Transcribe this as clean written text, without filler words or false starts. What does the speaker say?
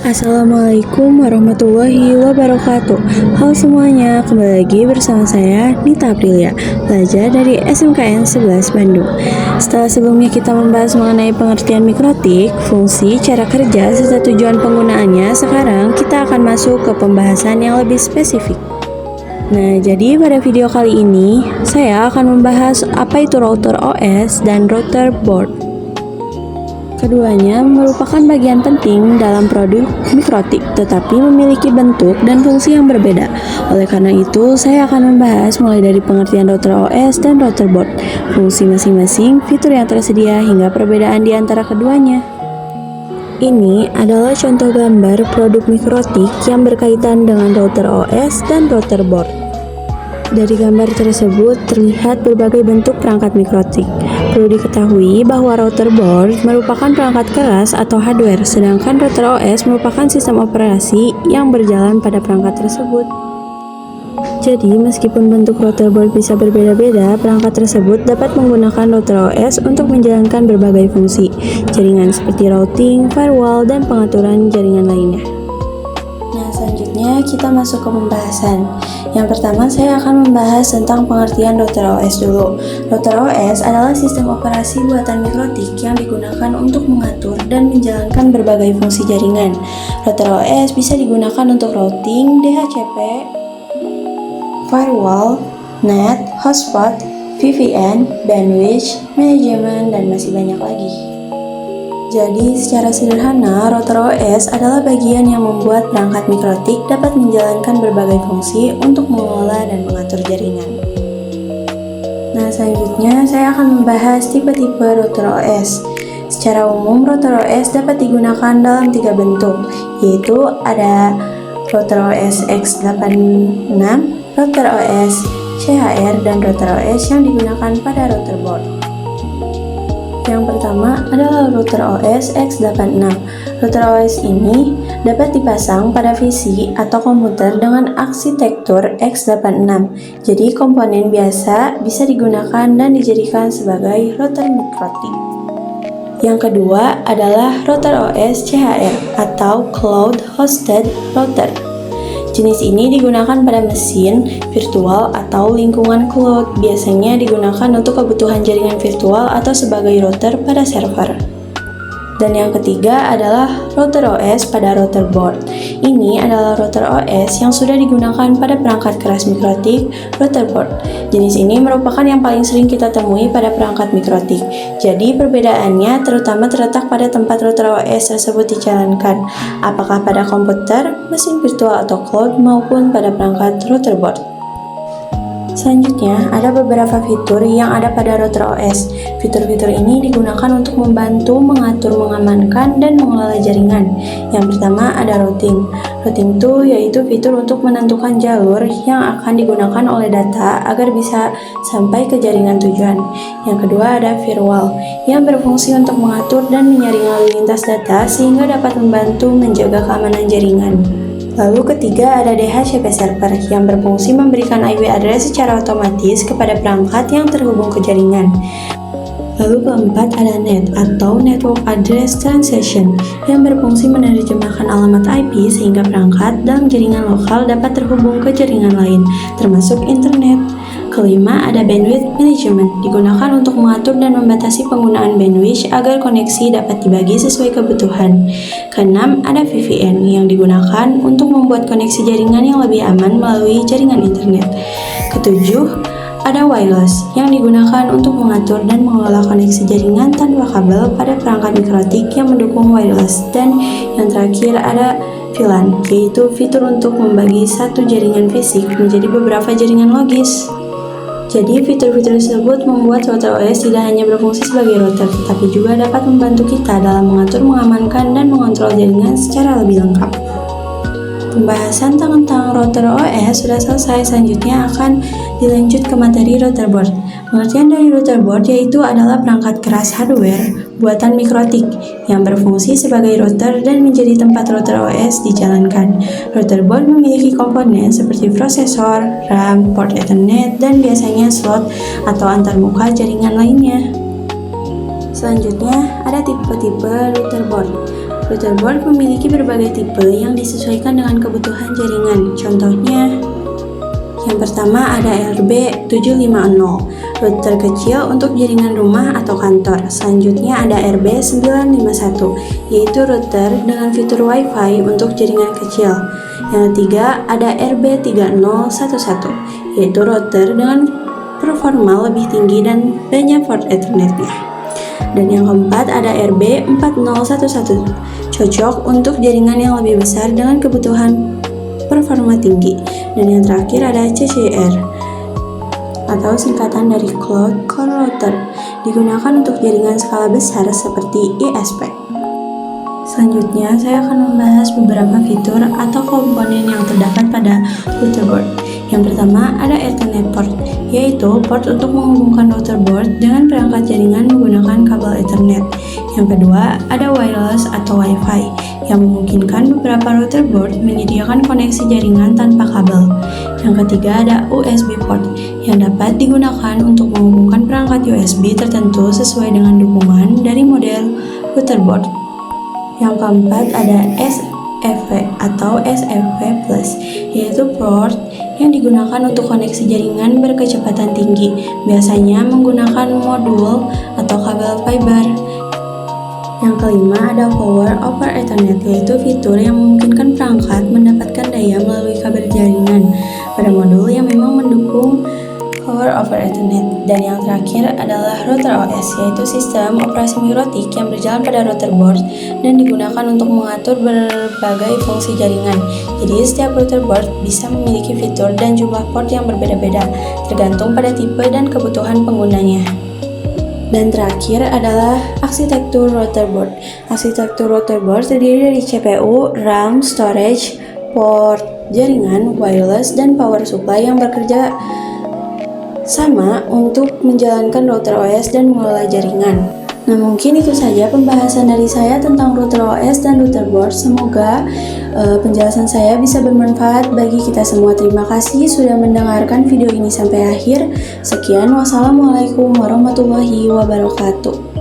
Assalamualaikum warahmatullahi wabarakatuh. Halo semuanya, kembali lagi bersama saya Nita Aprilia, pelajar dari SMKN 11 Bandung. Setelah sebelumnya kita membahas mengenai pengertian mikrotik, fungsi, cara kerja, serta tujuan penggunaannya, sekarang kita akan masuk ke pembahasan yang lebih spesifik. Nah, jadi pada video kali ini saya akan membahas apa itu router OS dan router board. Keduanya merupakan bagian penting dalam produk mikrotik, tetapi memiliki bentuk dan fungsi yang berbeda. Oleh karena itu, saya akan membahas mulai dari pengertian router OS dan router board, fungsi masing-masing, fitur yang tersedia, hingga perbedaan di antara keduanya. Ini adalah contoh gambar produk mikrotik yang berkaitan dengan router OS dan router board. Dari gambar tersebut terlihat berbagai bentuk perangkat mikrotik. Perlu diketahui bahwa router board merupakan perangkat keras atau hardware, sedangkan router OS merupakan sistem operasi yang berjalan pada perangkat tersebut. Jadi, meskipun bentuk router board bisa berbeda-beda, perangkat tersebut dapat menggunakan router OS untuk menjalankan berbagai fungsi, jaringan seperti routing, firewall, dan pengaturan jaringan lainnya. Nah, selanjutnya kita masuk ke pembahasan. Yang pertama, saya akan membahas tentang pengertian router OS dulu. Router OS adalah sistem operasi buatan mikrotik yang digunakan untuk mengatur dan menjalankan berbagai fungsi jaringan. Router OS bisa digunakan untuk routing, DHCP, firewall, NAT, hotspot, VPN, bandwidth, manajemen, dan masih banyak lagi. Jadi, secara sederhana, router OS adalah bagian yang membuat perangkat mikrotik dapat menjalankan berbagai fungsi untuk mengelola dan mengatur jaringan. Nah, selanjutnya saya akan membahas tipe-tipe router OS. Secara umum, router OS dapat digunakan dalam 3 bentuk, yaitu ada router OS x86, router OS CHR, dan router OS yang digunakan pada router board. Yang pertama adalah router OS x86. Router OS ini dapat dipasang pada PC atau komputer dengan arsitektur x86. Jadi komponen biasa bisa digunakan dan dijadikan sebagai router mikrotik. Yang kedua adalah router OS CHR atau Cloud Hosted Router. Jenis ini digunakan pada mesin virtual atau lingkungan cloud, biasanya digunakan untuk kebutuhan jaringan virtual atau sebagai router pada server. Dan yang ketiga adalah router OS pada router board. Ini adalah router OS yang sudah digunakan pada perangkat keras mikrotik, router board. Jenis ini merupakan yang paling sering kita temui pada perangkat mikrotik. Jadi perbedaannya terutama terletak pada tempat router OS tersebut dijalankan, apakah pada komputer, mesin virtual atau cloud, maupun pada perangkat router board. Selanjutnya, ada beberapa fitur yang ada pada router OS. Fitur-fitur ini digunakan untuk membantu mengatur, mengamankan, dan mengelola jaringan. Yang pertama ada routing. Routing itu yaitu fitur untuk menentukan jalur yang akan digunakan oleh data agar bisa sampai ke jaringan tujuan. Yang kedua ada firewall, yang berfungsi untuk mengatur dan menyaring lalu lintas data sehingga dapat membantu menjaga keamanan jaringan. Lalu ketiga ada DHCP server yang berfungsi memberikan IP address secara otomatis kepada perangkat yang terhubung ke jaringan. Lalu keempat ada NAT atau Network Address Translation yang berfungsi menerjemahkan alamat IP sehingga perangkat dalam jaringan lokal dapat terhubung ke jaringan lain, termasuk internet. Kelima ada Bandwidth Management, digunakan untuk mengatur dan membatasi penggunaan bandwidth agar koneksi dapat dibagi sesuai kebutuhan. Keenam ada VPN yang digunakan untuk membuat koneksi jaringan yang lebih aman melalui jaringan internet. Ketujuh ada wireless yang digunakan untuk mengatur dan mengelola koneksi jaringan tanpa kabel pada perangkat mikrotik yang mendukung wireless. Dan yang terakhir ada VLAN, yaitu fitur untuk membagi satu jaringan fisik menjadi beberapa jaringan logis. Jadi fitur-fitur tersebut membuat router OS tidak hanya berfungsi sebagai router, tetapi juga dapat membantu kita dalam mengatur, mengamankan, dan mengontrol jaringan secara lebih lengkap. Pembahasan tentang router OS sudah selesai, selanjutnya akan dilanjut ke materi router board. Pengertian dari router board yaitu adalah perangkat keras hardware buatan mikrotik yang berfungsi sebagai router dan menjadi tempat router OS dijalankan. Router board memiliki komponen seperti prosesor, RAM, port Ethernet, dan biasanya slot atau antarmuka jaringan lainnya. Selanjutnya ada tipe-tipe router board. Router board memiliki berbagai tipe yang disesuaikan dengan kebutuhan jaringan. Contohnya, yang pertama ada RB750, router kecil untuk jaringan rumah atau kantor. Selanjutnya ada RB951, yaitu router dengan fitur Wi-Fi untuk jaringan kecil. Yang ketiga ada RB3011, yaitu router dengan performa lebih tinggi dan banyak port Ethernet-nya. Dan yang keempat ada RB4011, cocok untuk jaringan yang lebih besar dengan kebutuhan performa tinggi. Dan yang terakhir ada CCR atau singkatan dari Cloud Core Router, digunakan untuk jaringan skala besar seperti ISP. Selanjutnya, saya akan membahas beberapa fitur atau komponen yang terdapat pada router board. Yang pertama ada Ethernet port, yaitu port untuk menghubungkan router board dengan perangkat jaringan menggunakan kabel Ethernet. Yang kedua ada wireless atau Wi-Fi, yang memungkinkan beberapa router board menyediakan koneksi jaringan tanpa kabel. Yang ketiga ada USB port, yang dapat digunakan untuk menghubungkan perangkat USB tertentu sesuai dengan dukungan dari model router board. Yang keempat ada SFP atau SFP+, yaitu port yang digunakan untuk koneksi jaringan berkecepatan tinggi, biasanya menggunakan modul atau kabel fiber. Yang kelima ada Power over Ethernet, yaitu fitur yang memungkinkan perangkat mendapatkan daya melalui kabel jaringan pada modul yang memang mendukung Power over Ethernet. Dan yang terakhir adalah Router OS, yaitu sistem operasi mikrotik yang berjalan pada router board dan digunakan untuk mengatur berbagai fungsi jaringan. Jadi setiap router board bisa memiliki fitur dan jumlah port yang berbeda-beda, tergantung pada tipe dan kebutuhan penggunanya. Dan terakhir adalah arsitektur router board. Arsitektur router board terdiri dari CPU, RAM, storage, port jaringan, wireless, dan power supply yang bekerja sama untuk menjalankan router OS dan mengelola jaringan. Nah, mungkin itu saja pembahasan dari saya tentang router OS dan router board. Semoga penjelasan saya bisa bermanfaat bagi kita semua. Terima kasih sudah mendengarkan video ini sampai akhir. Sekian, wassalamualaikum warahmatullahi wabarakatuh.